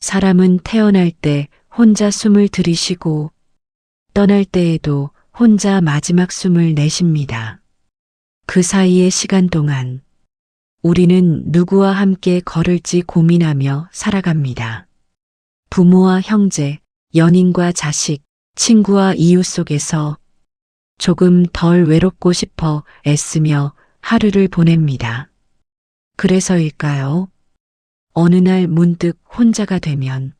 사람은 태어날 때 혼자 숨을 들이쉬고 떠날 때에도 혼자 마지막 숨을 내쉽니다. 그 사이의 시간 동안 우리는 누구와 함께 걸을지 고민하며 살아갑니다. 부모와 형제, 연인과 자식, 친구와 이웃 속에서 조금 덜 외롭고 싶어 애쓰며 하루를 보냅니다. 그래서일까요? 어느 날 문득 혼자가 되면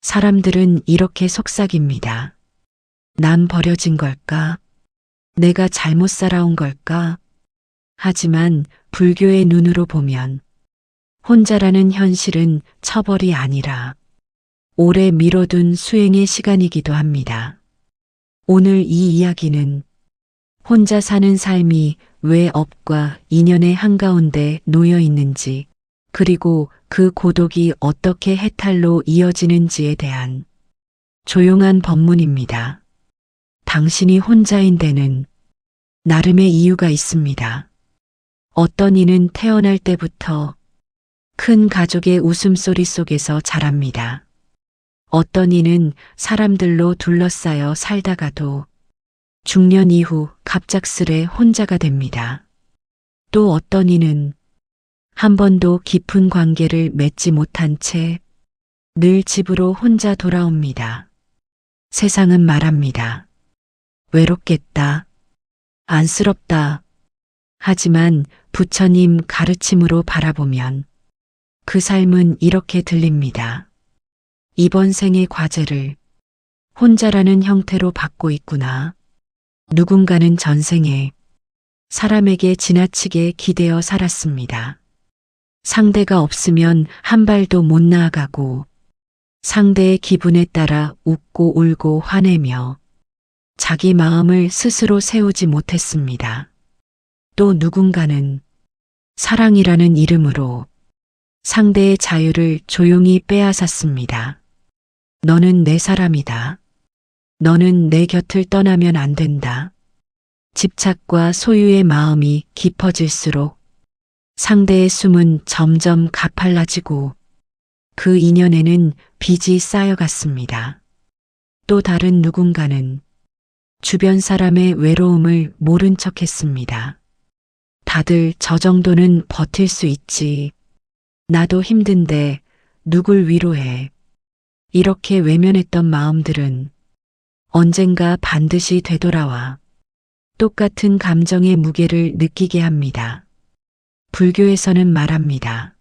사람들은 이렇게 속삭입니다. 난 버려진 걸까? 내가 잘못 살아온 걸까? 하지만 불교의 눈으로 보면 혼자라는 현실은 처벌이 아니라 오래 미뤄둔 수행의 시간이기도 합니다. 오늘 이 이야기는 혼자 사는 삶이 왜 업과 인연의 한가운데 놓여 있는지, 그리고 그 고독이 어떻게 해탈로 이어지는지에 대한 조용한 법문입니다. 당신이 혼자인 데는 나름의 이유가 있습니다. 어떤 이는 태어날 때부터 큰 가족의 웃음소리 속에서 자랍니다. 어떤 이는 사람들로 둘러싸여 살다가도 중년 이후 갑작스레 혼자가 됩니다. 또 어떤 이는 한 번도 깊은 관계를 맺지 못한 채 늘 집으로 혼자 돌아옵니다. 세상은 말합니다. 외롭겠다. 안쓰럽다. 하지만 부처님 가르침으로 바라보면 그 삶은 이렇게 들립니다. 이번 생의 과제를 혼자라는 형태로 받고 있구나. 누군가는 전생에 사람에게 지나치게 기대어 살았습니다. 상대가 없으면 한 발도 못 나아가고 상대의 기분에 따라 웃고 울고 화내며 자기 마음을 스스로 세우지 못했습니다. 또 누군가는 사랑이라는 이름으로 상대의 자유를 조용히 빼앗았습니다. 너는 내 사람이다. 너는 내 곁을 떠나면 안 된다. 집착과 소유의 마음이 깊어질수록 상대의 숨은 점점 가팔라지고 그 인연에는 빚이 쌓여갔습니다. 또 다른 누군가는 주변 사람의 외로움을 모른 척 했습니다. 다들 저 정도는 버틸 수 있지. 나도 힘든데 누굴 위로해. 이렇게 외면했던 마음들은 언젠가 반드시 되돌아와 똑같은 감정의 무게를 느끼게 합니다. 불교에서는 말합니다.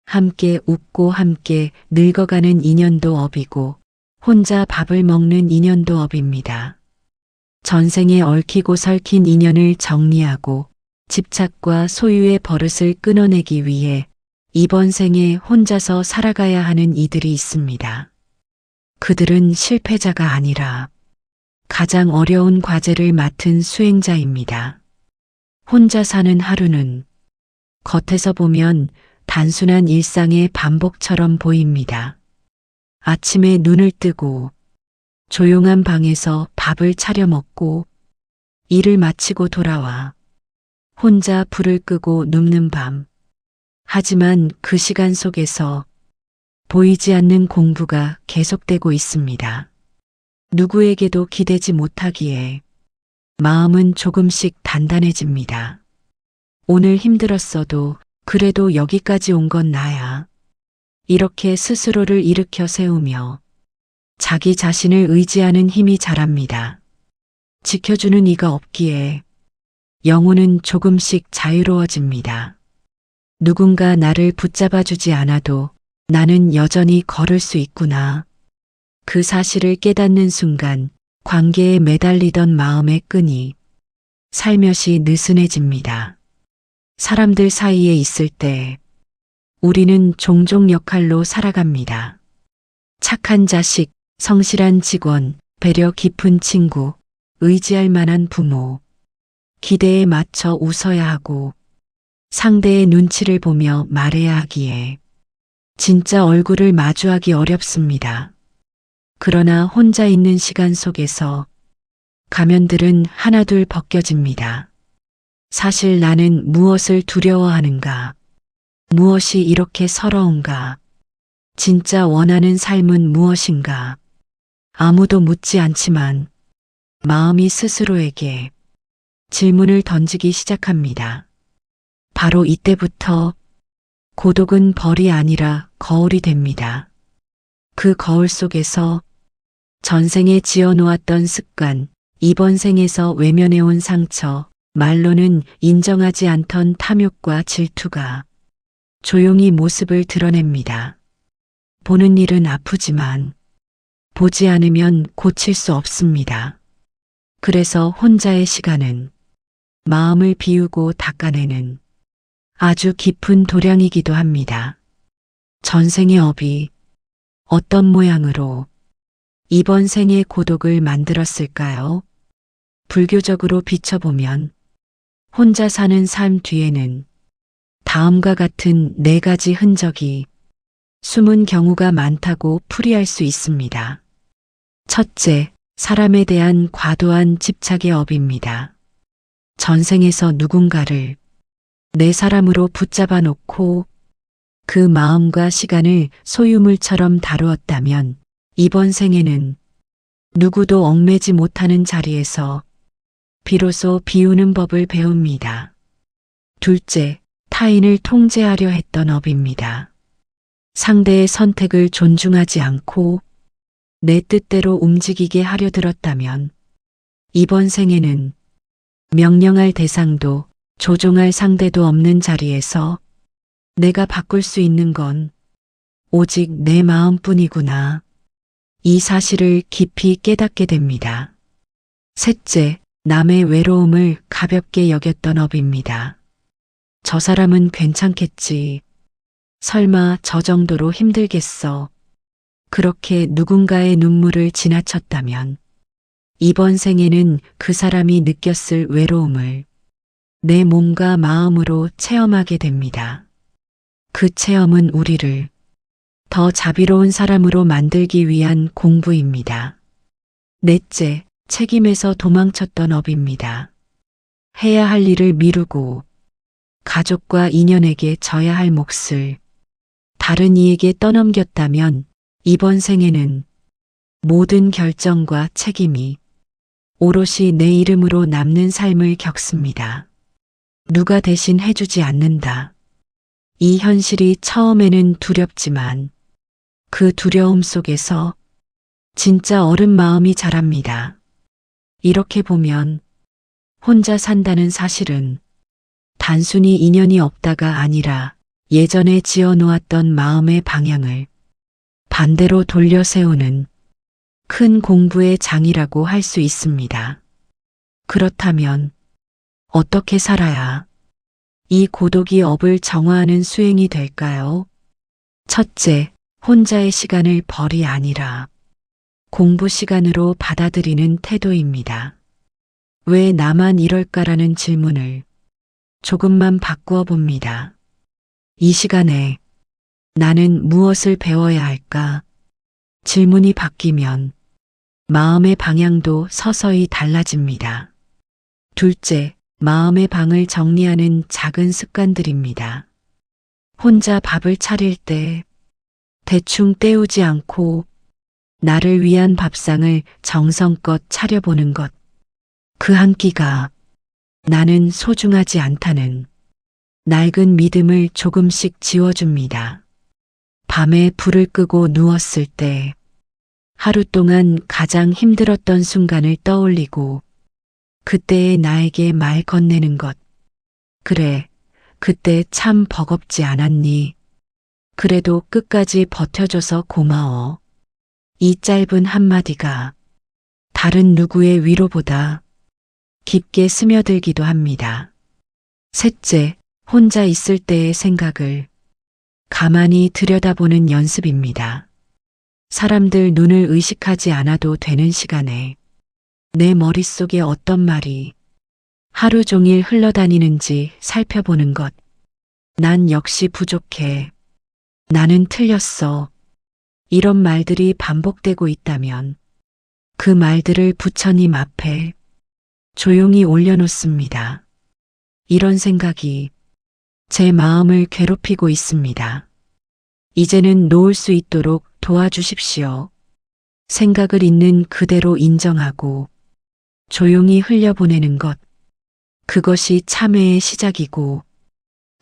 함께 웃고 함께 늙어가는 인연도 업이고 혼자 밥을 먹는 인연도 업입니다. 전생에 얽히고 설킨 인연을 정리하고 집착과 소유의 버릇을 끊어내기 위해 이번 생에 혼자서 살아가야 하는 이들이 있습니다. 그들은 실패자가 아니라 가장 어려운 과제를 맡은 수행자입니다. 혼자 사는 하루는 겉에서 보면 단순한 일상의 반복처럼 보입니다. 아침에 눈을 뜨고 조용한 방에서 밥을 차려 먹고 일을 마치고 돌아와 혼자 불을 끄고 눕는 밤. 하지만 그 시간 속에서 보이지 않는 공부가 계속되고 있습니다. 누구에게도 기대지 못하기에 마음은 조금씩 단단해집니다. 오늘 힘들었어도 그래도 여기까지 온 건 나야. 이렇게 스스로를 일으켜 세우며 자기 자신을 의지하는 힘이 자랍니다. 지켜주는 이가 없기에 영혼은 조금씩 자유로워집니다. 누군가 나를 붙잡아주지 않아도 나는 여전히 걸을 수 있구나. 그 사실을 깨닫는 순간 관계에 매달리던 마음의 끈이 살며시 느슨해집니다. 사람들 사이에 있을 때 우리는 종종 역할로 살아갑니다. 착한 자식, 성실한 직원, 배려 깊은 친구, 의지할 만한 부모, 기대에 맞춰 웃어야 하고 상대의 눈치를 보며 말해야 하기에 진짜 얼굴을 마주하기 어렵습니다. 그러나 혼자 있는 시간 속에서 가면들은 하나둘 벗겨집니다. 사실 나는 무엇을 두려워하는가? 무엇이 이렇게 서러운가? 진짜 원하는 삶은 무엇인가? 아무도 묻지 않지만 마음이 스스로에게 질문을 던지기 시작합니다. 바로 이때부터 고독은 벌이 아니라 거울이 됩니다. 그 거울 속에서 전생에 지어놓았던 습관, 이번 생에서 외면해온 상처, 말로는 인정하지 않던 탐욕과 질투가 조용히 모습을 드러냅니다. 보는 일은 아프지만 보지 않으면 고칠 수 없습니다. 그래서 혼자의 시간은 마음을 비우고 닦아내는 아주 깊은 도량이기도 합니다. 전생의 업이 어떤 모양으로 이번 생의 고독을 만들었을까요? 불교적으로 비춰보면 혼자 사는 삶 뒤에는 다음과 같은 4가지 흔적이 숨은 경우가 많다고 풀이할 수 있습니다. 첫째, 사람에 대한 과도한 집착의 업입니다. 전생에서 누군가를 내 사람으로 붙잡아 놓고 그 마음과 시간을 소유물처럼 다루었다면 이번 생에는 누구도 얽매지 못하는 자리에서 비로소 비우는 법을 배웁니다. 둘째, 타인을 통제하려 했던 업입니다. 상대의 선택을 존중하지 않고 내 뜻대로 움직이게 하려 들었다면 이번 생에는 명령할 대상도 조종할 상대도 없는 자리에서 내가 바꿀 수 있는 건 오직 내 마음뿐이구나. 이 사실을 깊이 깨닫게 됩니다. 셋째, 남의 외로움을 가볍게 여겼던 업입니다. 저 사람은 괜찮겠지. 설마 저 정도로 힘들겠어. 그렇게 누군가의 눈물을 지나쳤다면 이번 생에는 그 사람이 느꼈을 외로움을 내 몸과 마음으로 체험하게 됩니다. 그 체험은 우리를 더 자비로운 사람으로 만들기 위한 공부입니다. 넷째, 책임에서 도망쳤던 업입니다. 해야 할 일을 미루고 가족과 인연에게 져야 할 몫을 다른 이에게 떠넘겼다면 이번 생에는 모든 결정과 책임이 오롯이 내 이름으로 남는 삶을 겪습니다. 누가 대신 해주지 않는다. 이 현실이 처음에는 두렵지만 그 두려움 속에서 진짜 어른 마음이 자랍니다. 이렇게 보면 혼자 산다는 사실은 단순히 인연이 없다가 아니라 예전에 지어놓았던 마음의 방향을 반대로 돌려 세우는 큰 공부의 장이라고 할 수 있습니다. 그렇다면 어떻게 살아야 이 고독이 업을 정화하는 수행이 될까요? 첫째, 혼자의 시간을 벌이 아니라 공부 시간으로 받아들이는 태도입니다. 왜 나만 이럴까라는 질문을 조금만 바꾸어 봅니다. 이 시간에 나는 무엇을 배워야 할까? 질문이 바뀌면 마음의 방향도 서서히 달라집니다. 둘째, 마음의 방을 정리하는 작은 습관들입니다. 혼자 밥을 차릴 때 대충 때우지 않고 나를 위한 밥상을 정성껏 차려보는 것. 그 한 끼가 나는 소중하지 않다는 낡은 믿음을 조금씩 지워줍니다. 밤에 불을 끄고 누웠을 때 하루 동안 가장 힘들었던 순간을 떠올리고 그때의 나에게 말 건네는 것. 그래, 그때 참 버겁지 않았니? 그래도 끝까지 버텨줘서 고마워. 이 짧은 한마디가 다른 누구의 위로보다 깊게 스며들기도 합니다. 셋째, 혼자 있을 때의 생각을 가만히 들여다보는 연습입니다. 사람들 눈을 의식하지 않아도 되는 시간에 내 머릿속에 어떤 말이 하루 종일 흘러다니는지 살펴보는 것. 난 역시 부족해. 나는 틀렸어. 이런 말들이 반복되고 있다면 그 말들을 부처님 앞에 조용히 올려놓습니다. 이런 생각이 제 마음을 괴롭히고 있습니다. 이제는 놓을 수 있도록 도와주십시오. 생각을 있는 그대로 인정하고 조용히 흘려보내는 것. 그것이 참회의 시작이고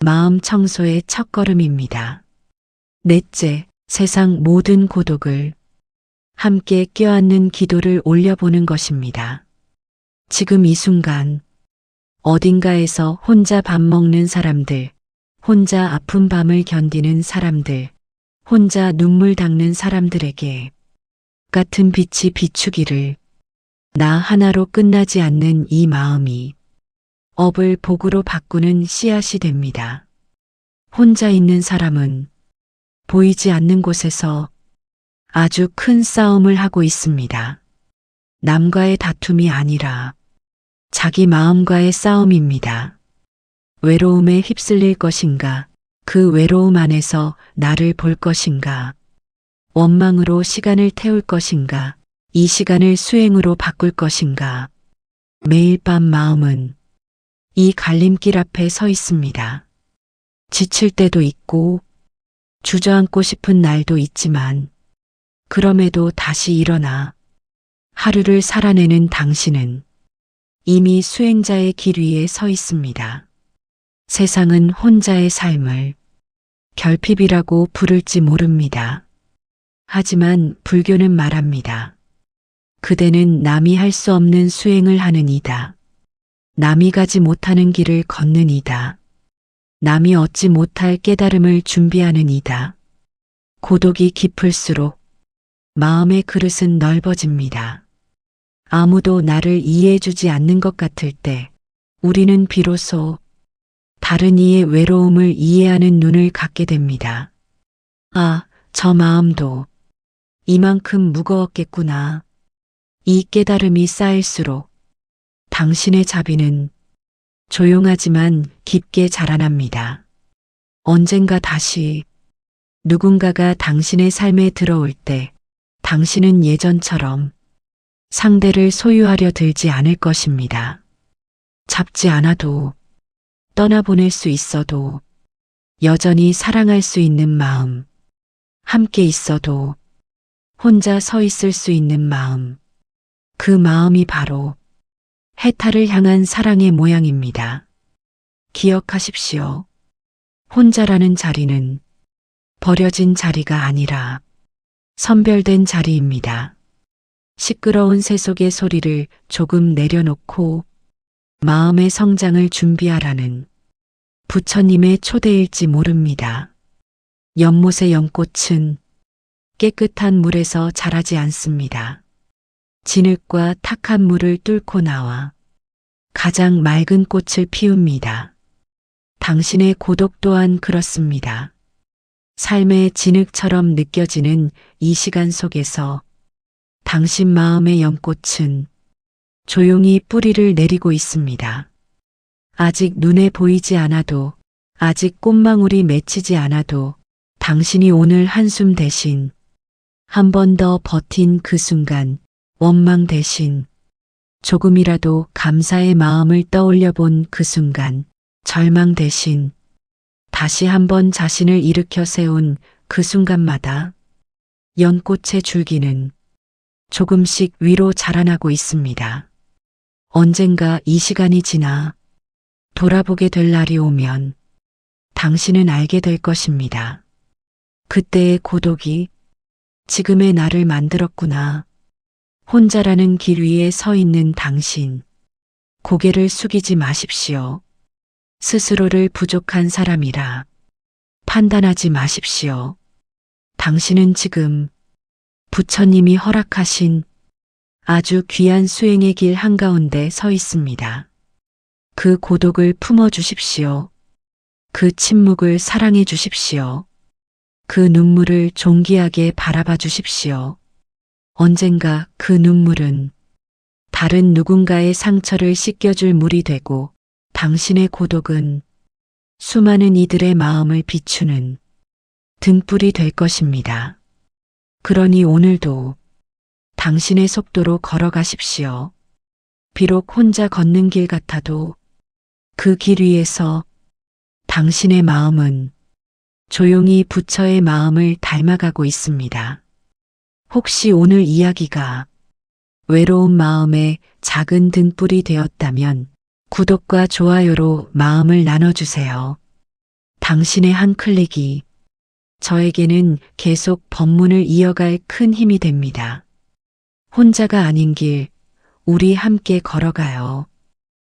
마음 청소의 첫걸음입니다. 넷째, 세상 모든 고독을 함께 껴안는 기도를 올려보는 것입니다. 지금 이 순간 어딘가에서 혼자 밥 먹는 사람들, 혼자 아픈 밤을 견디는 사람들, 혼자 눈물 닦는 사람들에게 같은 빛이 비추기를 나 하나로 끝나지 않는 이 마음이 업을 복으로 바꾸는 씨앗이 됩니다. 혼자 있는 사람은 보이지 않는 곳에서 아주 큰 싸움을 하고 있습니다. 남과의 다툼이 아니라 자기 마음과의 싸움입니다. 외로움에 휩쓸릴 것인가, 그 외로움 안에서 나를 볼 것인가, 원망으로 시간을 태울 것인가, 이 시간을 수행으로 바꿀 것인가. 매일 밤 마음은 이 갈림길 앞에 서 있습니다. 지칠 때도 있고 주저앉고 싶은 날도 있지만 그럼에도 다시 일어나 하루를 살아내는 당신은 이미 수행자의 길 위에 서 있습니다. 세상은 혼자의 삶을 결핍이라고 부를지 모릅니다. 하지만 불교는 말합니다. 그대는 남이 할 수 없는 수행을 하는 이다. 남이 가지 못하는 길을 걷는 이다. 남이 얻지 못할 깨달음을 준비하는 이다. 고독이 깊을수록 마음의 그릇은 넓어집니다. 아무도 나를 이해해주지 않는 것 같을 때 우리는 비로소 다른 이의 외로움을 이해하는 눈을 갖게 됩니다. 아, 저 마음도 이만큼 무거웠겠구나. 이 깨달음이 쌓일수록 당신의 자비는 조용하지만 깊게 자라납니다. 언젠가 다시 누군가가 당신의 삶에 들어올 때 당신은 예전처럼 상대를 소유하려 들지 않을 것입니다. 잡지 않아도 떠나보낼 수 있어도 여전히 사랑할 수 있는 마음, 함께 있어도 혼자 서 있을 수 있는 마음, 그 마음이 바로 해탈을 향한 사랑의 모양입니다. 기억하십시오. 혼자라는 자리는 버려진 자리가 아니라 선별된 자리입니다. 시끄러운 세속의 소리를 조금 내려놓고 마음의 성장을 준비하라는 부처님의 초대일지 모릅니다. 연못의 연꽃은 깨끗한 물에서 자라지 않습니다. 진흙과 탁한 물을 뚫고 나와 가장 맑은 꽃을 피웁니다. 당신의 고독 또한 그렇습니다. 삶의 진흙처럼 느껴지는 이 시간 속에서 당신 마음의 연꽃은 조용히 뿌리를 내리고 있습니다. 아직 눈에 보이지 않아도, 아직 꽃망울이 맺히지 않아도 당신이 오늘 한숨 대신 한 번 더 버틴 그 순간, 원망 대신 조금이라도 감사의 마음을 떠올려 본 그 순간, 절망 대신 다시 한번 자신을 일으켜 세운 그 순간마다 연꽃의 줄기는 조금씩 위로 자라나고 있습니다. 언젠가 이 시간이 지나 돌아보게 될 날이 오면 당신은 알게 될 것입니다. 그때의 고독이 지금의 나를 만들었구나. 혼자라는 길 위에 서 있는 당신, 고개를 숙이지 마십시오. 스스로를 부족한 사람이라 판단하지 마십시오. 당신은 지금 부처님이 허락하신 아주 귀한 수행의 길 한가운데 서 있습니다. 그 고독을 품어주십시오. 그 침묵을 사랑해 주십시오. 그 눈물을 존귀하게 바라봐 주십시오. 언젠가 그 눈물은 다른 누군가의 상처를 씻겨줄 물이 되고 당신의 고독은 수많은 이들의 마음을 비추는 등불이 될 것입니다. 그러니 오늘도 당신의 속도로 걸어가십시오. 비록 혼자 걷는 길 같아도 그 길 위에서 당신의 마음은 조용히 부처의 마음을 닮아가고 있습니다. 혹시 오늘 이야기가 외로운 마음의 작은 등불이 되었다면 구독과 좋아요로 마음을 나눠주세요. 당신의 한 클릭이 저에게는 계속 법문을 이어갈 큰 힘이 됩니다. 혼자가 아닌 길, 우리 함께 걸어가요.